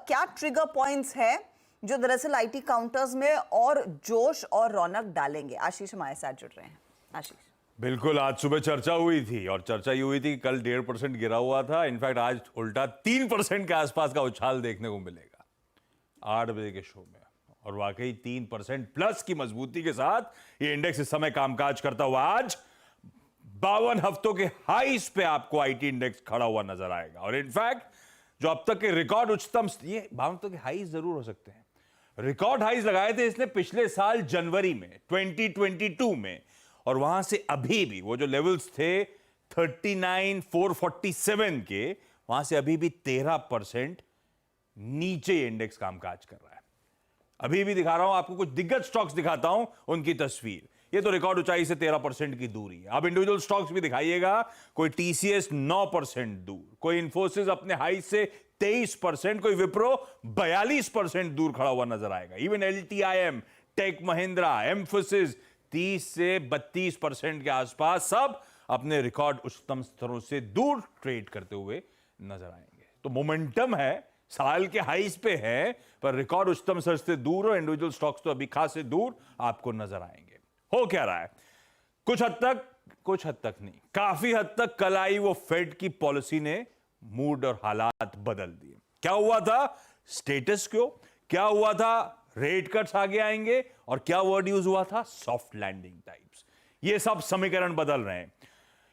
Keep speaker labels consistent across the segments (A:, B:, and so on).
A: क्या trigger points है जो दरअसल आईटी काउंटर्स में और जोश और रौनक डालेंगे? आशीष हमारे साथ जुड़ रहे हैं। आशीष,
B: बिल्कुल, आज सुबह चर्चा हुई थी और चर्चा ये हुई थी कि कल 1.5% गिरा हुआ था। इनफैक्ट आज उल्टा 3% के आसपास का उछाल देखने को मिलेगा 8 बजे के शो में। और वाकई 3% प्लस की मजबूती के साथ ये इंडेक्स इस समय कामकाज करता हुआ आज 52 हफ्तों के हाईस पे आपको आईटी इंडेक्स खड़ा हुआ नजर आएगा। और इनफैक्ट जो अब तक के रिकॉर्ड उच्चतम, ये 52 हफ्तों के हाईस जरूर हो सकते हैं, रिकॉर्ड हाईस लगाए थे इसने पिछले साल जनवरी में 2022 में, और वहां से अभी भी वो जो लेवल्स थे 39,447 के, वहां से अभी भी 13% नीचे इंडेक्स कामकाज कर रहा है। अभी भी दिखा रहा हूं आपको, कुछ दिग्गज स्टॉक्स दिखाता हूं उनकी तस्वीर। ये तो रिकॉर्ड ऊंचाई से 13% की दूरी है। अब इंडिविजुअल स्टॉक्स भी दिखाइएगा। कोई टीसीएस 9% दूर, कोई इन्फोसिस अपने हाई से 23%, कोई विप्रो 42% दूर खड़ा हुआ नजर आएगा। इवन एलटीआईएम, टेक महिंद्रा, एम्फोसिस 30 से 32% के आसपास, सब अपने रिकॉर्ड उच्चतम स्तरों से दूर ट्रेड करते हुए नजर आएंगे। तो मोमेंटम है, साल के हाईस पे है, पर रिकॉर्ड उच्चतम स्तर से दूर, और इंडिविजुअल स्टॉक्स तो अभी खासे दूर आपको नजर आएंगे। हो क्या रहा है? कुछ हद तक नहीं, काफी हद तक कल आई वो फेड की पॉलिसी ने मूड और हालात बदल दिए। क्या हुआ था? स्टेटस क्यो। क्या हुआ था? रेट कट्स आगे आएंगे। और क्या वर्ड यूज हुआ था? Soft landing types. ये सब समीकरण बदल रहे हैं।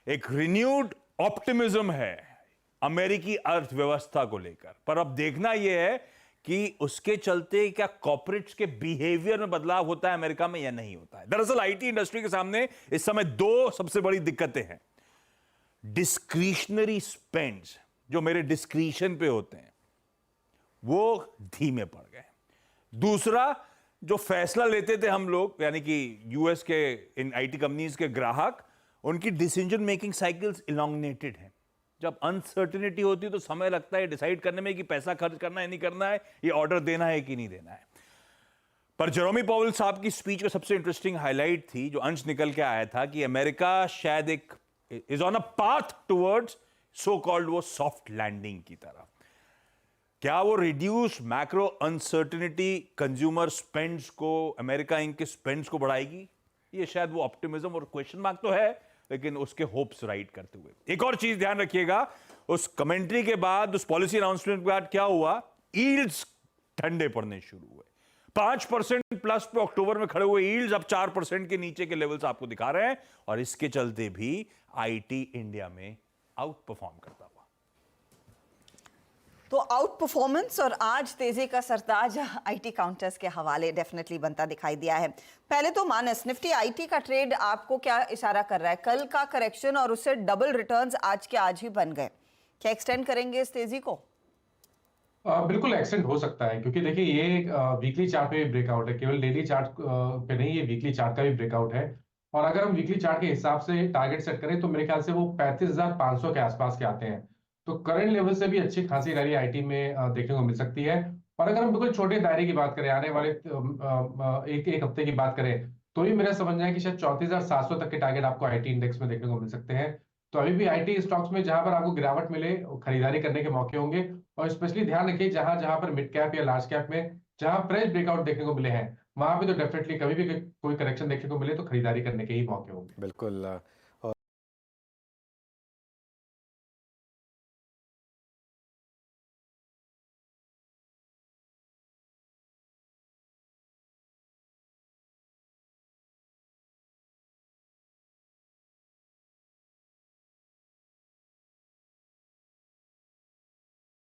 B: एक रिन्यूड ऑप्टिमिज्म है अमेरिकी अर्थव्यवस्था को लेकर, पर अब देखना यह है कि उसके चलते क्या कॉर्पोरेट्स के बिहेवियर में बदलाव होता है अमेरिका में या नहीं होता है। दरअसल आईटी इंडस्ट्री के सामने इस समय दो सबसे बड़ी दिक्कतें हैं। डिस्क्रिशनरी स्पेंड्स, जो मेरे डिस्क्रिशन पे होते हैं, वो धीमे पड़ गए। दूसरा, जो फैसला लेते थे हम लोग, यानी कि यूएस के इन आईटी कंपनीज के ग्राहक, उनकी डिसीजन मेकिंग साइकिल्स इलॉन्गनेटेड हैं। जब अनसर्टेनिटी होती है तो समय लगता है डिसाइड करने में कि पैसा खर्च करना है नहीं करना है, ये ऑर्डर देना है कि नहीं देना है। पर जेरोमी पॉवेल साहब की स्पीच में सबसे इंटरेस्टिंग हाईलाइट थी, जो अंश निकल के आया था, कि अमेरिका शायद एक is on a path towards so called वो सॉफ्ट लैंडिंग की तरफ। क्या वो reduce macro uncertainty consumer spends को, अमेरिका इनके स्पेंड्स को बढ़ाएगी? ये शायद वो ऑप्टिमिज्म और क्वेश्चन मार्क तो है, लेकिन उसके होप्स राइट करते हुए। एक और चीज ध्यान रखिएगा, उस कमेंट्री के बाद, उस पॉलिसी अनाउंसमेंट के बाद क्या हुआ? यील्ड्स ठंडे पड़ने शुरू हुए। 5% प्लस पे अक्टूबर में खड़े हुए यील्ड्स अब 4% के नीचे के लेवल्स आपको दिखा रहे हैं, और इसके चलते भी आईटी इंडिया में आउट परफॉर्म करता हुआ।
A: तो आउट परफॉर्मेंस और आज तेजी का सरताज आईटी काउंटर्स के हवाले डेफिनेटली बनता दिखाई दिया है। पहले तो मानस, निफ्टी आईटी का ट्रेड आपको क्या इशारा कर रहा है? कल का करेक्शन और उससे डबल रिटर्न्स आज के आज ही बन गए, क्या एक्सटेंड करेंगे इस तेजी को?
C: बिल्कुल एक्सटेंड हो सकता है, क्योंकि देखिए ये वीकली चार्ट पे भी ब्रेकआउट है, केवल डेली चार्ट पे नहीं, ये वीकली चार्ट का भी ब्रेकआउट है। और अगर हम वीकली चार्ट के हिसाब से टारगेट सेट करें तो मेरे ख्याल से वो 35,500 के आसपास के आते हैं। तो करंट लेवल से भी अच्छी खासी रैली आईटी में देखने को मिल सकती है। और अगर हम बिल्कुल छोटे दायरे की बात करें, आने वाले एक हफ्ते की बात करें, तो भी मेरा समझना है कि शायद 34,700 तक के टारगेट आपको आईटी इंडेक्स में देखने को मिल सकते हैं। तो अभी भी आईटी स्टॉक्स में जहां पर आपको गिरावट मिले, खरीदारी करने के मौके होंगे। और स्पेशली ध्यान रखिए, जहां जहां पर मिड कैप या लार्ज कैप में जहां फ्रेश ब्रेकआउट देखने को मिले हैं, वहां पे तो डेफिनेटली कभी भी कोई करेक्शन देखने को मिले तो खरीदारी करने के ही मौके होंगे।
D: बिल्कुल।